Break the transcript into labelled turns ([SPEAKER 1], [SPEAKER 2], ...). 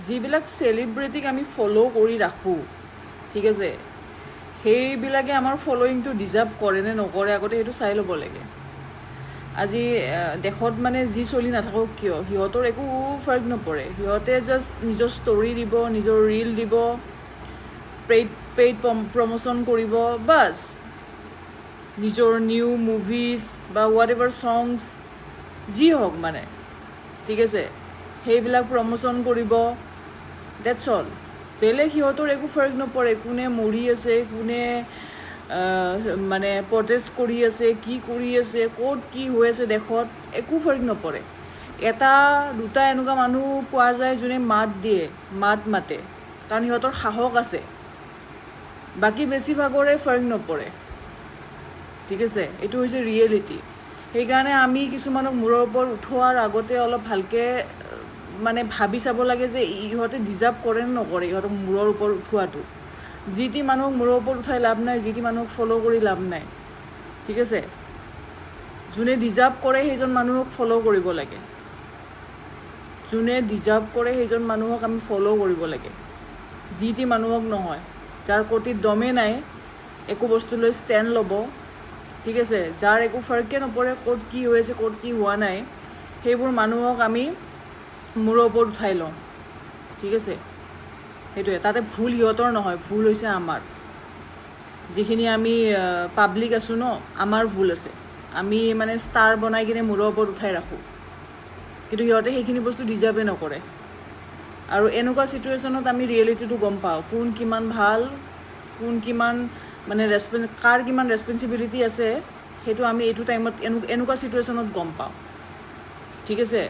[SPEAKER 1] যিবিলাক চেলিব্ৰিটিক আমি ফ'ল' কৰি ৰাখোঁ, ঠিক আছে, সেইবিলাকে আমাৰ ফ'ল'য়িংটো ডিজাৰ্ভ কৰে নে নকৰে আগতে সেইটো চাই ল'ব লাগে। আজি দেশত মানে যি চলি নাথাকক কিয়, সিহঁতৰ একো ফাৰ্ক নপৰে। সিহঁতে জাষ্ট নিজৰ ষ্টৰি দিব, নিজৰ ৰীল দিব, পেইড প্ৰমোশ্যন কৰিব, বাছ। নিজৰ নিউ মুভিজ বা হোৱাট এভাৰ ছংছ যি হওক মানে, ঠিক আছে, সেইবিলাক প্ৰমোশ্যন কৰিব, ডেটছ অল। বেলেগ সিহঁতৰ একো ফাৰ্ক নপৰে কোনে মৰি আছে, কোনে মানে প্ৰটেষ্ট কৰি আছে, কি কৰি আছে, ক'ত কি হৈ আছে দেশত, একো ফাৰ্ক নপৰে। এটা দুটা এনেকুৱা মানুহ পোৱা যায় যোনে মাত দিয়ে, মাতে, কাৰণ সিহঁতৰ সাহস আছে। বাকী বেছিভাগৰে ফাৰ্ক নপৰে, ঠিক আছে। এইটো হৈছে ৰিয়েলিটি। সেইকাৰণে আমি কিছুমানক মূৰৰ ওপৰত উঠোৱাৰ আগতে অলপ ভালকৈ মানে ভাবি চাব লাগে যে ইহঁতে ডিজাৰ্ভ কৰে নে নকৰে ইহঁতক মূৰৰ ওপৰত উঠোৱাটো। যি টি মানুহক মূৰৰ ওপৰত উঠাই লাভ নাই, যি টি মানুহক ফ'ল' কৰি লাভ নাই, ঠিক আছে। যোনে ডিজাৰ্ভ কৰে সেইজন মানুহক ফ'ল' কৰিব লাগে, যোনে ডিজাৰ্ভ কৰে সেইজন মানুহক আমি ফ'ল' কৰিব লাগে, যি টি মানুহক নহয়। যাৰ কতিত দমে নাই একো বস্তু লৈ ষ্টেণ্ড ল'ব, ঠিক আছে, যাৰ একো ফাৰ্কে নপৰে ক'ত কি হৈ আছে ক'ত কি হোৱা নাই, সেইবোৰ মানুহক আমি মূৰৰ ওপৰত উঠাই লওঁ, ঠিক আছে। সেইটোৱে, তাতে ভুল সিহঁতৰ নহয়, ভুল হৈছে আমাৰ। যিখিনি আমি পাব্লিক আছোঁ ন, আমাৰ ভুল আছে। আমি মানে ষ্টাৰ বনাই কিনে মূৰৰ ওপৰত উঠাই ৰাখোঁ, কিন্তু সিহঁতে সেইখিনি বস্তু ডিজাৰ্ভে নকৰে। আৰু এনেকুৱা চিটুৱেশ্যনত আমি ৰিয়েলিটিটো গম পাওঁ, কোন কিমান ভাল, কোন কিমান মানে কাৰ কিমান ৰেচপনচিবিলিটি আছে, সেইটো আমি এইটো টাইমত এনেকুৱা চিটুৱেশ্যনত গম পাওঁ, ঠিক আছে।